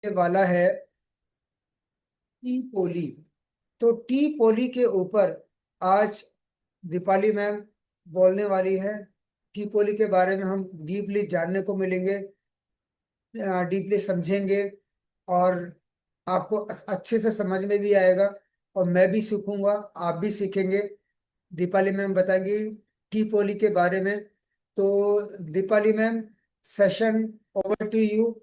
वाला है टी पोली। तो टी पोली के ऊपर आज दीपाली मैम बोलने वाली है। टी पोली के बारे में हम डीपली जानने को मिलेंगे, डीपली समझेंगे, और आपको अच्छे से समझ में भी आएगा, और मैं भी सीखूंगा, आप भी सीखेंगे। दीपाली मैम बताएंगी टी पोली के बारे में। तो Deepali ma'am, session over to you.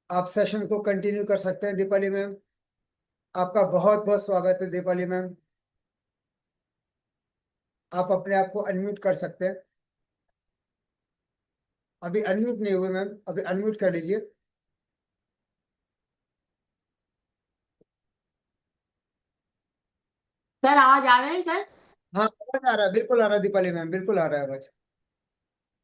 आप सेशन को कंटिन्यू कर सकते हैं दीपाली मैम। आपका बहुत बहुत स्वागत है दीपाली मैम। आप अपने आप को अनम्यूट कर सकते हैं। अभी अनम्यूट नहीं हुए मैम, अभी अनम्यूट कर लीजिए। सर आवाज आ रहा है सर। हाँ, आवाज आ रहा है, बिल्कुल आ रहा है दीपाली मैम, बिल्कुल आ रहा है आवाज।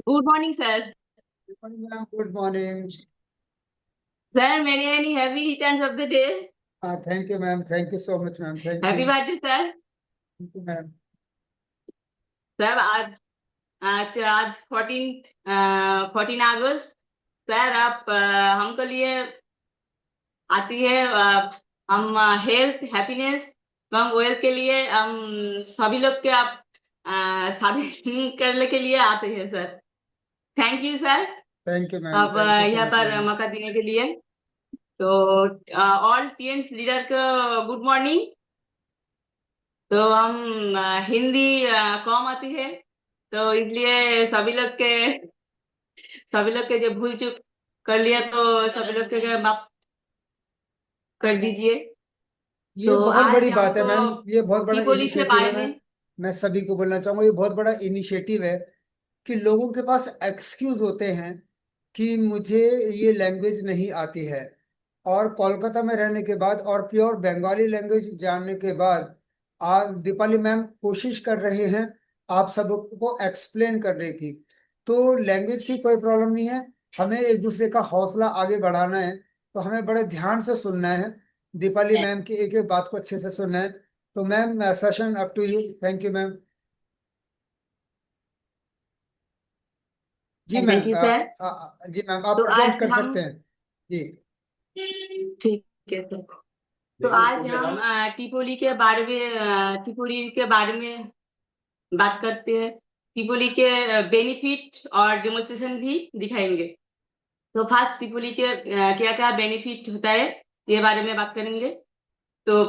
Good morning sir. Deepali ma'am, good morning. Sir many many happy returns of the day. हाँ, thank you ma'am, thank you so much ma'am, thank you. Happy birthday sir. Thank you ma'am. Sir आज आज आज 14 अगस्त। Sir आप हमको लिए आती है हम हेल्थ हैप्पीनेस एवं वेल्थ के लिए हम सभी लोग के आप शादी करने के लिए आते हैं sir. Thank you sir. Thank you ma'am, अब थैंक यू सो यहाँ मच पर मैम। मौका देने के लिए। तो ऑल टीएम्स लीडर को गुड मॉर्निंग। तो हम हिंदी कम आती है, तो इसलिए सभी लोग के जो भूल चूक कर लिया तो सभी लोग के माफ कर दीजिए। ये तो बहुत बड़ी आज बात है हमको मैम, ये बहुत बड़ा दीपोली के इनिशिएटिव है। बारे मैं में। मैं सभी को बोलना चाहूंगा, ये बहुत बड़ा इनिशिएटिव है कि लोगों के पास एक्सक्यूज होते हैं कि मुझे ये लैंग्वेज नहीं आती है। और कोलकाता में रहने के बाद और प्योर बंगाली लैंग्वेज जानने के बाद आज दीपाली मैम कोशिश कर रहे हैं आप सबको एक्सप्लेन करने की। तो लैंग्वेज की कोई प्रॉब्लम नहीं है, हमें एक दूसरे का हौसला आगे बढ़ाना है। तो हमें बड़े ध्यान से सुनना है, दीपाली मैम की एक एक बात को अच्छे से सुनना है। तो ma'am, session up to you. Thank you ma'am. जी थैंक मैम, यू सर। जी मैम, आप तो प्रेजेंट आज कर हम सकते हैं। जी। ठीक है सर। तो आज हम टिपोली के बारे में बात करते हैं। टिपोली के बेनिफिट और डेमोन्स्ट्रेशन भी दिखाएंगे। तो फर्स्ट टिपोली के क्या क्या बेनिफिट होता है ये बारे में बात करेंगे। तो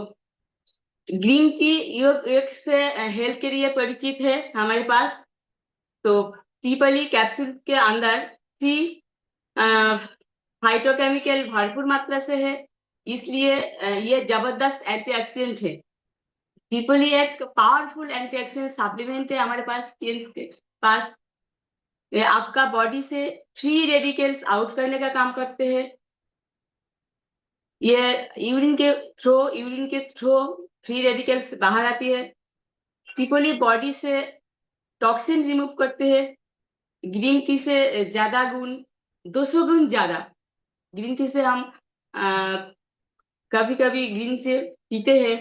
ग्रीन टी योग योग से हेल्थ के लिए परिचित है हमारे पास। तो टिपोली कैप्सूल के अंदर थ्री फाइटोकेमिकल भरपूर मात्रा से है, इसलिए ये जबरदस्त एंटीऑक्सीडेंट है। ट्रिपली एक पावरफुल एंटीऑक्सीडेंट सप्लीमेंट है हमारे पास टीएल्स के पास। ये आपका बॉडी से फ्री रेडिकल्स आउट करने का काम करते हैं। ये यूरिन के थ्रो फ्री रेडिकल्स बाहर आती है। ट्रिपली बॉडी से टॉक्सिन रिमूव करते हैं। ग्रीन टी से ज्यादा गुण, 200 गुण ज्यादा। ग्रीन टी से हम कभी कभी ग्रीन से पीते हैं।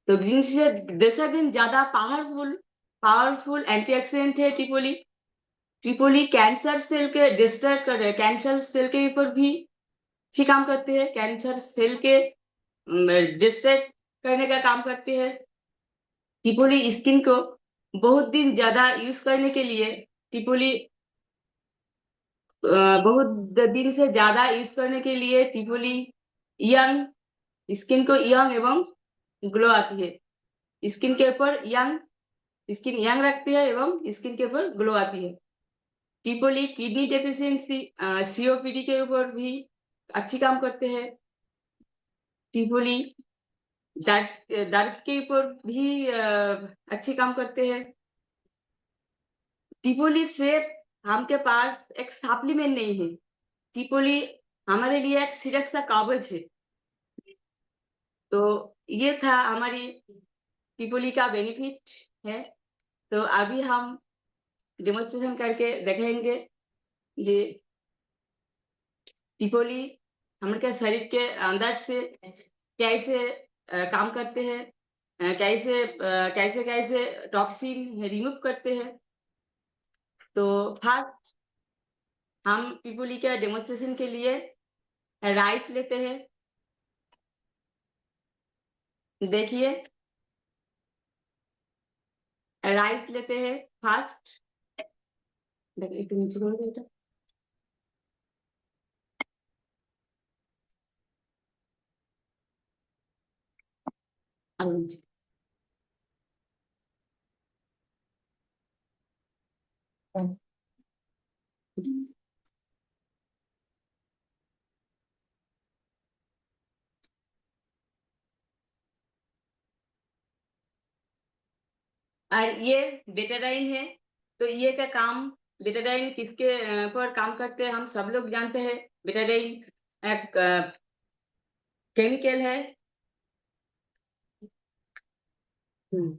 तो ग्रीन टी से 200 गुण ज्यादा पावरफुल पावरफुल एंटीऑक्सीडेंट है ट्रिपोली। ट्रिपोली कैंसर सेल के डिस्ट्रॉय कर रहे, कैंसर सेल के ऊपर भी अच्छी काम करते हैं। कैंसर सेल के डिस्ट्रॉय करने का काम करते हैं। ट्रिपोली स्किन को बहुत दिन ज्यादा यूज करने के लिए, ट्रिपोली बहुत दिन से ज्यादा यूज करने के लिए ट्रिपोली यंग स्किन को यंग एवं ग्लो आती है। स्किन के ऊपर यंग स्किन यंग रखती है एवं स्किन के ऊपर ग्लो आती है। ट्रिपोली किडनी डेफिशिएंसी सीओपीडी के ऊपर भी अच्छी काम करते हैं। ट्रिपोली दर्द दर्द के ऊपर भी अच्छी काम करते हैं। ट्रिपोली सिर्फ हमके पास एक सप्लीमेंट नहीं है, ट्रिपोली हमारे लिए एक सुरक्षा कवच है। तो ये था हमारी ट्रिपोली का बेनिफिट है। तो अभी हम डेमोन्स्ट्रेशन करके देखेंगे ये ट्रिपोली हमारे शरीर के अंदर से कैसे काम करते हैं, कैसे कैसे टॉक्सिन रिमूव करते हैं। तो फर्स्ट हम ट्रिपोली के डेमोन्स्ट्रेशन के लिए राइस लेते हैं, देखिए राइस लेते हैं फास्ट, देखिए একটু নিচে করে দিই এটা। আরো নিচে। और ये बेटाडाइन है, तो ये का काम, बेटाडाइन किसके पर काम करते हैं हम सब लोग जानते हैं। बेटाडाइन एक केमिकल है। हम्म,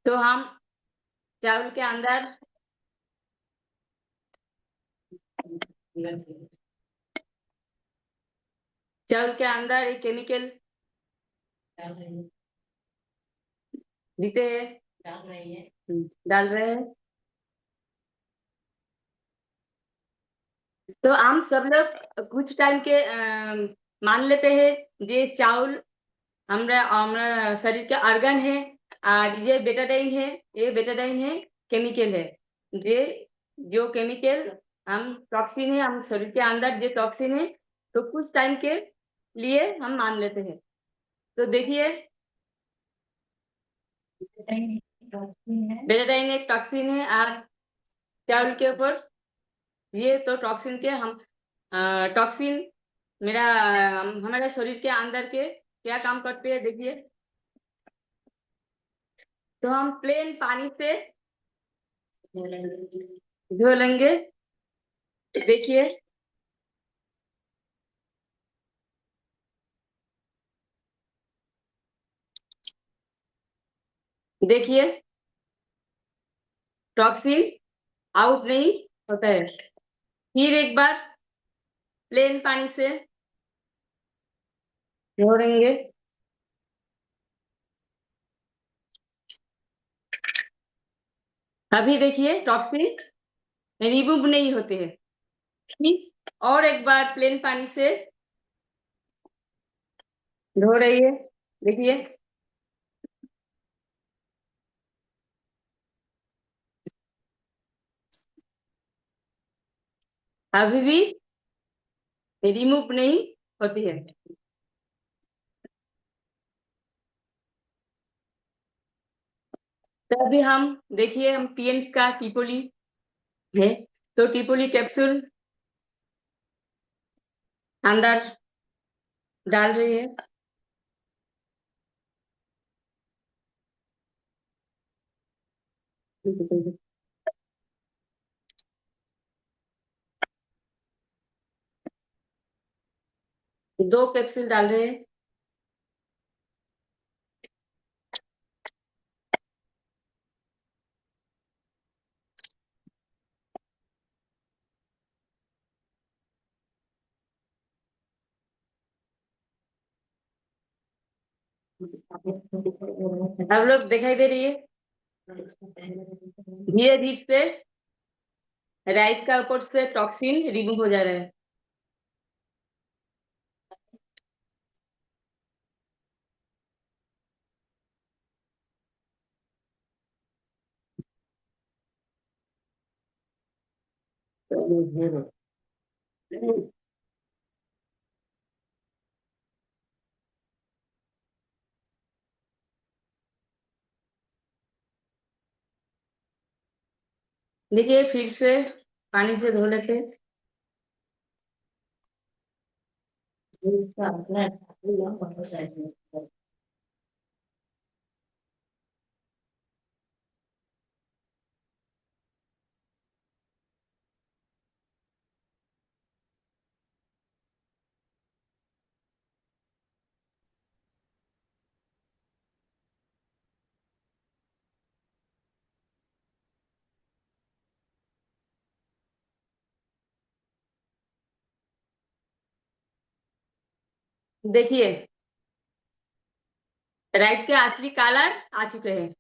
तो हम चावल के अंदर चावल के अंदर एक केमिकल देते हैं, डाल रहे हैं। तो हम सब लोग कुछ टाइम के मान लेते हैं ये चावल हमरा हमरा शरीर के अर्गन है, और ये बेटाडाइन है, ये बेटाडाइन है केमिकल है। ये जो केमिकल हम टॉक्सिन है, हम शरीर के अंदर जो टॉक्सिन है, तो कुछ टाइम के लिए हम मान लेते हैं। तो देखिए बेटाडाइन एक टॉक्सिन है, और चावल के ऊपर ये तो टॉक्सिन के हम टॉक्सिन मेरा हमारे शरीर के अंदर के क्या काम करते हैं देखिए। तो हम प्लेन पानी से धो लेंगे, देखिए देखिए टॉक्सिन आउट नहीं होता है। फिर एक बार प्लेन पानी से धोएंगे, अभी देखिए टॉक्सिन रिमूव नहीं होते हैं। फिर और एक बार प्लेन पानी से धो रही है, देखिए अभी भी रिमूव नहीं होती है। तो अभी हम देखिए हम पीएम्स का टिपोली है, तो टिपोली कैप्सूल अंदर डाल रही है। दो कैप्सूल डाल रहे हैं। आप लोग दिखाई दे रही है, धीरे धीरे से राइस का ऊपर से टॉक्सिन रिमूव हो जा रहा है। देखिए फिर से पानी से धो लेते। देखिए राइस के असली कलर आ चुके हैं।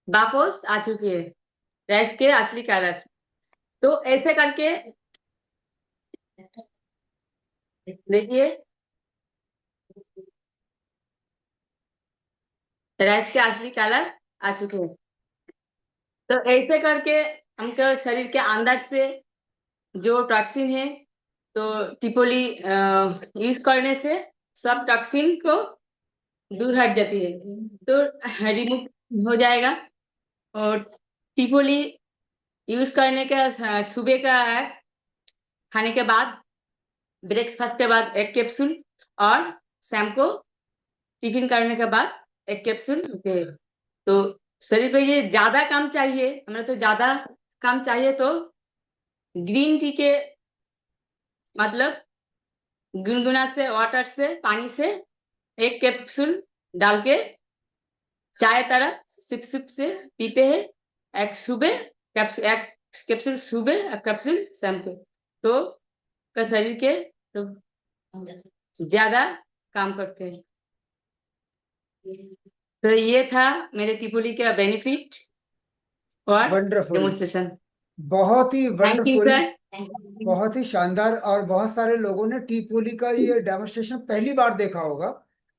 वापस आ चुकी है राइस के असली कलर। तो ऐसे करके देखिए राइस के असली कलर आ चुके हैं। तो ऐसे करके हमको शरीर के अंदर से जो टॉक्सिन है, तो टिपोली यूज करने से सब टॉक्सिन को दूर हट जाती है, तो रिमूव हो जाएगा। और टिपोली यूज करने का सुबह का खाने के बाद, ब्रेकफास्ट के बाद एक कैप्सूल, और शाम को टिफिन करने के बाद एक कैप्सूल लेते हैं। तो शरीर पे ये ज्यादा काम चाहिए, हमें तो ज्यादा काम चाहिए, तो ग्रीन टी के मतलब गुनगुना से वाटर से पानी से एक कैप्सूल डाल के चाय तरह सिप सिप से पीते हैं। एक सुबह कैप्सूल, एक कैप्सूल सुबह, एक कैप्सूल शाम को, तो का शरीर के तो ज्यादा काम करते हैं। तो ये था मेरे टिपोली का बेनिफिट और वंडरफुल, डेमोन्स्ट्रेशन। बहुत ही थैंक यू वंडरफुल, सर। बहुत ही शानदार। और बहुत सारे लोगों ने टी पोली का ये डेमोन्स्ट्रेशन पहली बार देखा होगा।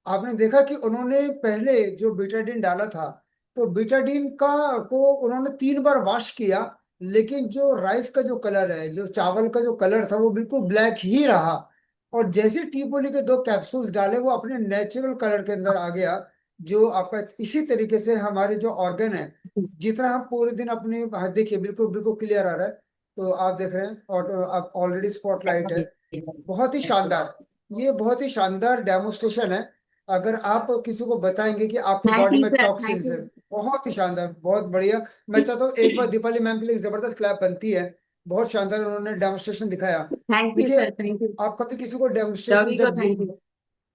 आपने देखा कि उन्होंने पहले जो बीटाडीन डाला था, तो बीटाडीन का को उन्होंने 3 बार वॉश किया, लेकिन जो राइस का जो कलर है, जो चावल का जो कलर था, वो बिल्कुल ब्लैक ही रहा। और जैसे टी पोली के 2 कैप्सूल्स डाले, वो अपने नेचुरल कलर के अंदर आ गया। जो आपका इसी तरीके से हमारे जो ऑर्गन है, जितना हम पूरे दिन अपने, हाँ, देखिए बिल्कुल बिल्कुल क्लियर आ रहा है। तो आप देख रहे हैं, और आप ऑलरेडी स्पॉटलाइट है। बहुत ही शानदार, ये बहुत ही शानदार डेमोस्ट्रेशन है। अगर आप किसी को बताएंगे कि आपकी थैंक बॉडी यू में सर। Thank toxins you. है, बहुत ही शानदार, बहुत बढ़िया। मैं चाहता हूँ एक बार दीपाली मैम के लिए एक जबरदस्त क्लैप बनती है। बहुत शानदार उन्होंने डेमोस्ट्रेशन दिखाया। थैंक यू देखिए, सर। थैंक यू आप कभी किसी को डेमोस्ट्रेशन सभी को। Thank you.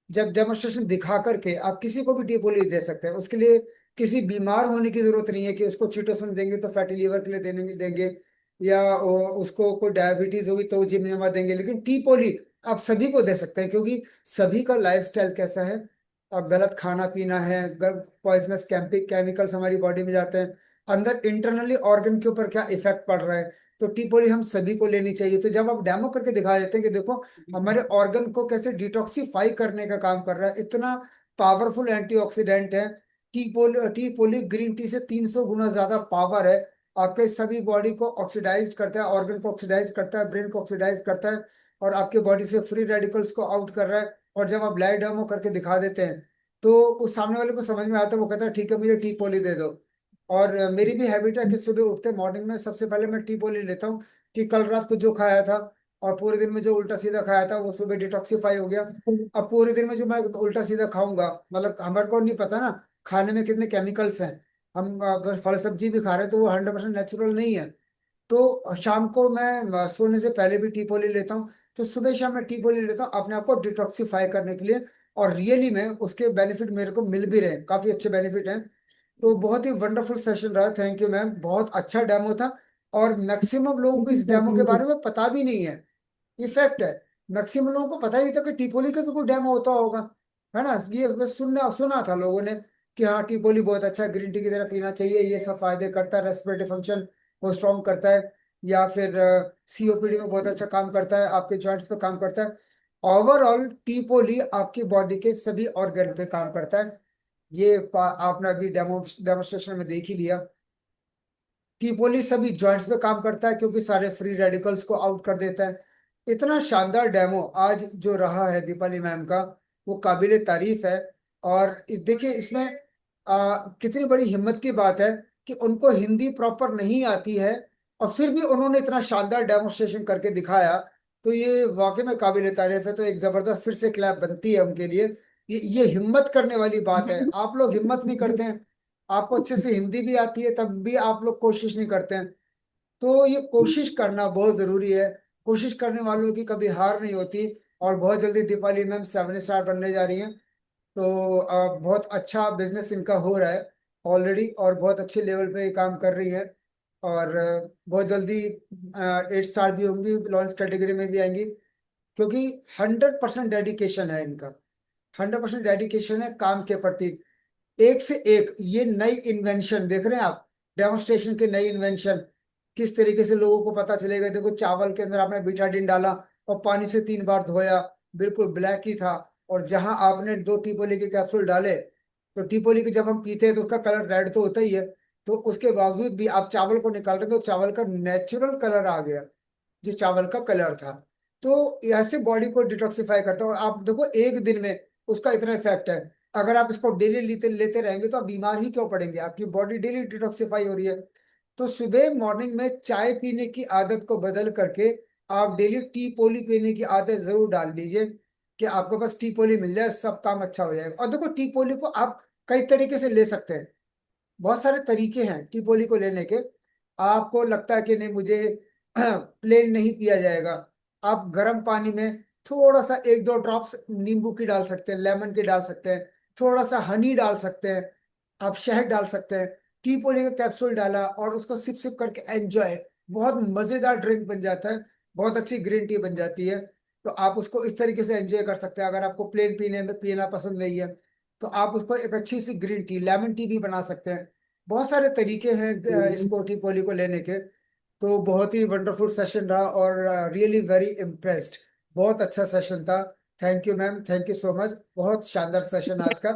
जब डेमोन्स्ट्रेशन दिखा करके आप किसी को भी टीपोली दे सकते हैं। उसके लिए किसी बीमार होने की जरूरत नहीं है कि उसको चीटोसन देंगे तो फैटी लीवर के लिए देंगे, या उसको कोई डायबिटीज होगी तो जिमिनोमा देंगे। लेकिन टीपोली आप सभी को दे सकते हैं, क्योंकि सभी का लाइफस्टाइल कैसा है, और गलत खाना पीना है, पॉइजनस केमिकल्स हमारी बॉडी में जाते हैं, अंदर इंटरनली ऑर्गन के ऊपर क्या इफेक्ट पड़ रहा है। तो टीपोली हम सभी को लेनी चाहिए। तो जब आप डेमो करके दिखा देते हैं कि देखो हमारे ऑर्गन को कैसे डिटॉक्सिफाई करने का काम कर रहा है, इतना पावरफुल एंटीऑक्सीडेंट है। टी पोली ग्रीन टी से 300 गुना ज्यादा पावर है। आपके सभी बॉडी को ऑक्सीडाइज करता है, ऑर्गन को ऑक्सीडाइज करता है, ब्रेन को ऑक्सीडाइज करता है, और आपके बॉडी से फ्री रेडिकल्स को आउट कर रहा है। और जब आप लाइट डेमो करके दिखा देते हैं, तो उस सामने वाले को समझ में आता है, वो कहता है ठीक है मुझे टी पोली दे दो। और मेरी भी हैबिट है कि सुबह उठते मॉर्निंग में सबसे पहले मैं टी पोली लेता हूँ, कि कल रात को जो खाया था और पूरे दिन में जो उल्टा सीधा खाया था, वो सुबह डिटॉक्सिफाई हो गया। अब पूरे दिन में जो मैं उल्टा सीधा खाऊंगा, मतलब हमारे को नहीं पता ना खाने में कितने केमिकल्स हैं। हम अगर फल सब्जी भी खा रहे हैं तो वो 100% नेचुरल नहीं है। तो शाम को मैं सोने से पहले भी टी पोली लेता हूँ। तो सुबह शाम मैं टी पोली लेता हूँ अपने आप को डिटॉक्सिफाई करने के लिए। और रियली में उसके बेनिफिट मेरे को मिल भी रहे हैं, काफी अच्छे बेनिफिट हैं। तो बहुत ही वंडरफुल सेशन रहा, थैंक यू मैम, बहुत अच्छा डेमो था। और मैक्सिमम लोगों को इस डेमो के बारे में पता भी नहीं है, ये फैक्ट है। मैक्सिमम लोगों को पता ही नहीं था कि टिपोली का भी कोई डैम होता होगा, है ना। ये बस सुनना सुना था लोगों ने कि हाँ टिपोली बहुत अच्छा ग्रीन टी की तरह पीना चाहिए, ये सब फायदे करता है, रेस्पिरेटरी फंक्शन को स्ट्रॉन्ग करता है, या फिर सीओपीडी में बहुत अच्छा काम करता है, आपके जॉइंट्स पे काम करता है। ओवरऑल टिपोली आपकी बॉडी के सभी ऑर्गन पे काम करता है। ये आपने अभी डेमोस्ट्रेशन में देख ही लिया। कीपोली सभी जॉइंट्स पे काम करता है, क्योंकि सारे फ्री रेडिकल्स को आउट कर देता है। इतना शानदार डेमो आज जो रहा है दीपाली मैम का, वो काबिले तारीफ है। और देखिए इसमें कितनी बड़ी हिम्मत की बात है कि उनको हिंदी प्रॉपर नहीं आती है, और फिर भी उन्होंने इतना शानदार डेमोन्स्ट्रेशन करके दिखाया। तो ये वाकई में काबिले तारीफ है। तो एक जबरदस्त फिर से क्लैप बनती है उनके लिए। ये हिम्मत करने वाली बात है। आप लोग हिम्मत नहीं करते हैं, आपको अच्छे से हिंदी भी आती है तब भी आप लोग कोशिश नहीं करते हैं। तो ये कोशिश करना बहुत जरूरी है। कोशिश करने वालों की कभी हार नहीं होती। और बहुत जल्दी दीपाली मैम 7 स्टार बनने जा रही हैं। तो बहुत अच्छा बिजनेस इनका हो रहा है ऑलरेडी, और बहुत अच्छे लेवल पे ये काम कर रही है। और बहुत जल्दी 8 स्टार भी होंगी, लॉन्च कैटेगरी में भी आएंगी। क्योंकि 100% डेडिकेशन है इनका, 100% डेडिकेशन है काम के प्रति। एक से एक ये नई इन्वेंशन देख रहे हैं आप, डेमोन्स्ट्रेशन की नई इन्वेंशन, किस तरीके से लोगों को पता चलेगा। देखो चावल के अंदर आपने बीटाडीन डाला और पानी से 3 बार धोया, बिल्कुल ब्लैक ही था। और जहां आपने 2 टीपोली के कैप्सूल डाले, तो टीपोली के जब हम पीते हैं तो उसका कलर रेड तो होता ही है, तो उसके बावजूद भी आप चावल को निकाल रहे हो तो चावल का नेचुरल कलर आ गया, जो चावल का कलर था। तो ऐसे बॉडी को डिटॉक्सिफाई करता है। और आप देखो एक दिन में उसका इतना इफेक्ट है। अगर आप इसको डेली लेते लेते रहेंगे तो आप बीमार ही क्यों पड़ेंगे, आपकी बॉडी डेली डिटॉक्सिफाई हो रही है। तो सुबह मॉर्निंग में चाय पीने की आदत को बदल करके आप डेली टी पोली पीने की आदत जरूर डाल लीजिए, कि आपके पास टी पोली मिल जाए, सब काम अच्छा हो जाएगा। और देखो टी पोली को आप कई तरीके से ले सकते हैं, बहुत सारे तरीके हैं टी पोली को लेने के। आपको लगता है कि नहीं मुझे प्लेन नहीं पिया जाएगा, आप गर्म पानी में थोड़ा सा 1-2 ड्रॉप्स नींबू की डाल सकते हैं, लेमन की डाल सकते हैं, थोड़ा सा हनी डाल सकते हैं, आप शहद डाल सकते हैं। टी पोली का कैप्सूल डाला और उसको सिप सिप करके एंजॉय, बहुत मजेदार ड्रिंक बन जाता है, बहुत अच्छी ग्रीन टी बन जाती है। तो आप उसको इस तरीके से एंजॉय कर सकते हैं। अगर आपको प्लेन पीना पसंद नहीं है तो आप उसको एक अच्छी सी ग्रीन टी, लेमन टी भी बना सकते हैं। बहुत सारे तरीके हैं इसको टी पोली को लेने के। तो बहुत ही वंडरफुल सेशन रहा और रियली वेरी इम्प्रेस्ड, बहुत अच्छा सेशन था। Thank you ma'am, thank you so much, बहुत शानदार सेशन आज का।